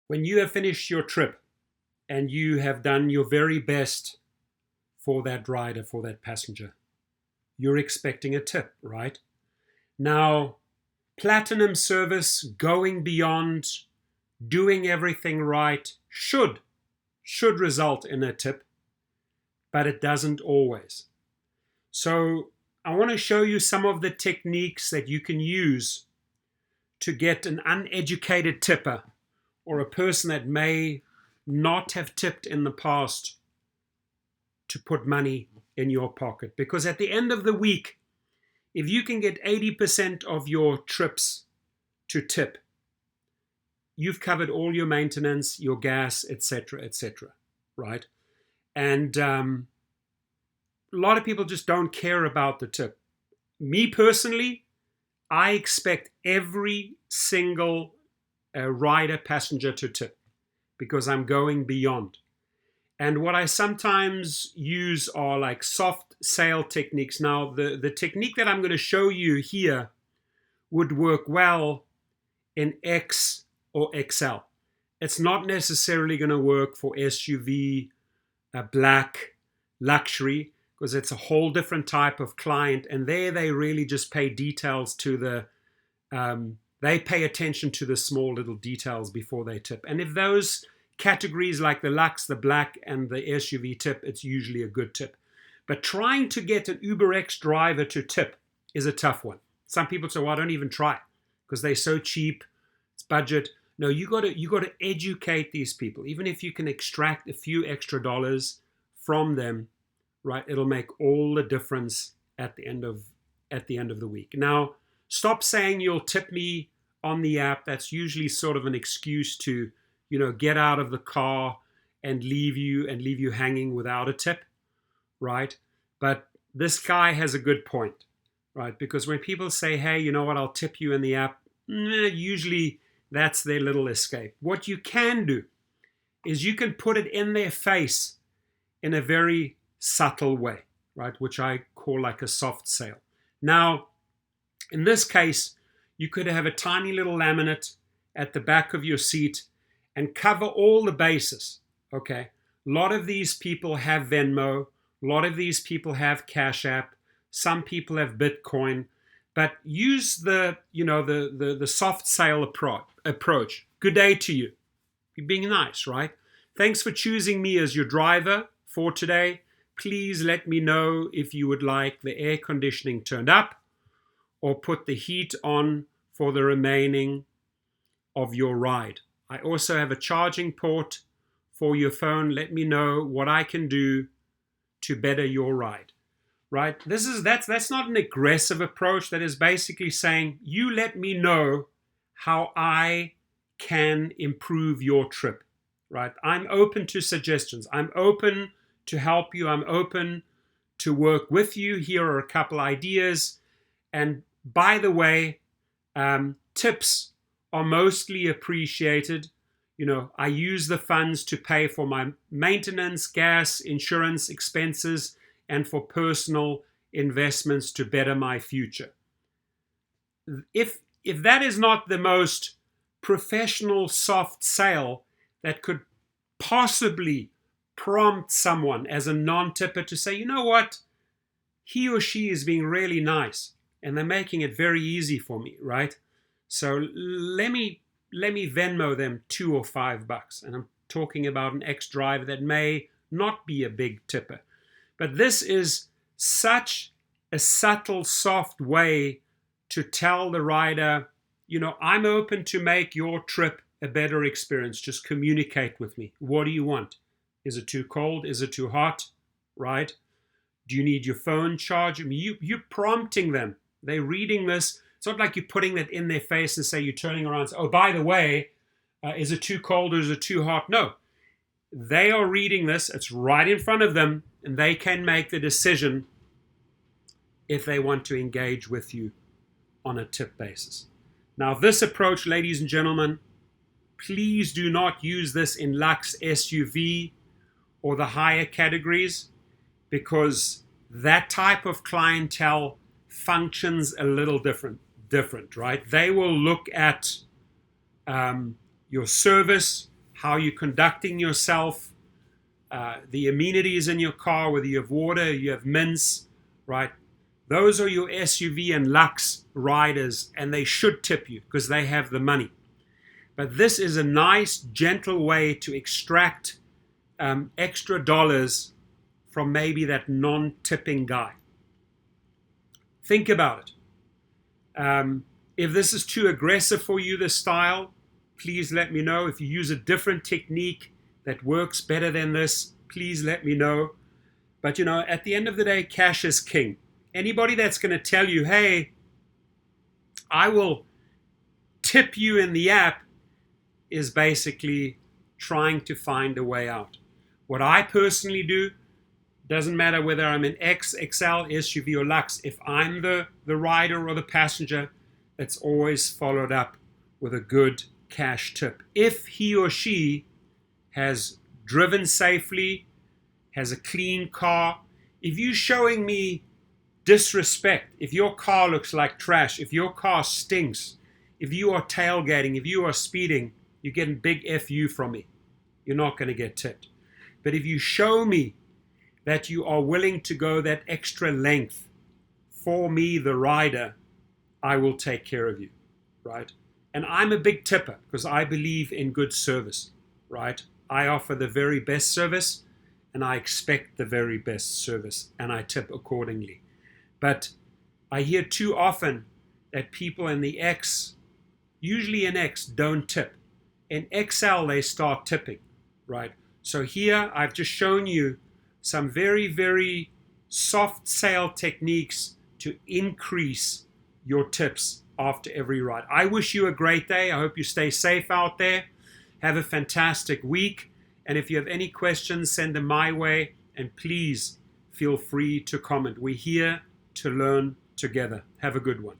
When you have finished your trip and you have done your very best for that rider, for that passenger, you're expecting a tip, right? Now, platinum service, going beyond, doing everything right, should result in a tip, but it doesn't always. So I want to show you some of the techniques that you can use to get an uneducated tipper, or a person that may not have tipped in the past, to put money in your pocket. Because at the end of the week, if you can get 80% of your trips to tip, you've covered all your maintenance, your gas, etc., right? And a lot of people just don't care about the tip. Me personally, I expect every single rider, passenger to tip, because I'm going beyond. And what I sometimes use are like soft sale techniques. Now, the technique that I'm going to show you here would work well in X or XL. It's not necessarily going to work for SUV, black, luxury, because it's a whole different type of client. And there they really just pay details to they pay attention to the small little details before they tip. And if those categories like the Lux, the Black, and the SUV tip, it's usually a good tip. But trying to get an UberX driver to tip is a tough one. Some people say, well, I don't even try because they're so cheap, it's budget. No, you got to educate these people. Even if you can extract a few extra dollars from them, right, it'll make all the difference at the end of the week. Now, stop saying you'll tip me on the app. That's usually sort of an excuse to, get out of the car and leave you hanging without a tip, right? But this guy has a good point, right? Because when people say, hey, you know what, I'll tip you in the app, usually that's their little escape. What you can do is you can put it in their face in a very subtle way, right? Which I call like a soft sale. Now, in this case, you could have a tiny little laminate at the back of your seat and cover all the bases, okay? A lot of these people have Venmo. A lot of these people have Cash App. Some people have Bitcoin. But use the soft sale approach. Good day to you. You're being nice, right? Thanks for choosing me as your driver for today. Please let me know if you would like the air conditioning turned up or put the heat on for the remaining of your ride. I also have a charging port for your phone. Let me know what I can do to better your ride, right? That's not an aggressive approach. That is basically saying, you let me know how I can improve your trip, right? I'm open to suggestions. I'm open to help you. I'm open to work with you. Here are a couple ideas. And by the way, tips are mostly appreciated. I use the funds to pay for my maintenance, gas, insurance expenses, and for personal investments to better my future. If that is not the most professional soft sale that could possibly prompt someone as a non-tipper to say, you know what, he or she is being really nice and they're making it very easy for me, right? So let me Venmo them $2 or $5. And I'm talking about an ex-driver that may not be a big tipper. But this is such a subtle, soft way to tell the rider, I'm open to make your trip a better experience. Just communicate with me. What do you want? Is it too cold? Is it too hot? Right? Do you need your phone charged? I mean, you're prompting them. They're reading this. It's not like you're putting that in their face and say you're turning around and say, oh, by the way, is it too cold or is it too hot? No. They are reading this. It's right in front of them, and they can make the decision if they want to engage with you on a tip basis. Now, this approach, ladies and gentlemen, please do not use this in Lux SUV or the higher categories, because that type of clientele functions a little different, right? They will look at your service, how you're conducting yourself, the amenities in your car, whether you have water, you have mints, right? Those are your SUV and Lux riders, and they should tip you because they have the money. But this is a nice, gentle way to extract extra dollars from maybe that non-tipping guy. Think about it. If this is too aggressive for you, this style, please let me know. If you use a different technique that works better than this, please let me know. But at the end of the day, cash is king. Anybody that's going to tell you, hey, I will tip you in the app, is basically trying to find a way out. What I personally do, doesn't matter whether I'm an X, XL, SUV, or Lux. If I'm the rider or the passenger, it's always followed up with a good cash tip. If he or she has driven safely, has a clean car, if you're showing me disrespect, if your car looks like trash, if your car stinks, if you are tailgating, if you are speeding, you're getting big FU from me. You're not going to get tipped. But if you show me that you are willing to go that extra length for me, the rider, I will take care of you, right? And I'm a big tipper because I believe in good service, right? I offer the very best service and I expect the very best service and I tip accordingly. But I hear too often that people in the X, usually in X, don't tip. In XL, they start tipping, right? So here, I've just shown you some very, very soft sale techniques to increase your tips after every ride. I wish you a great day. I hope you stay safe out there. Have a fantastic week. And if you have any questions, send them my way. And please feel free to comment. We're here to learn together. Have a good one.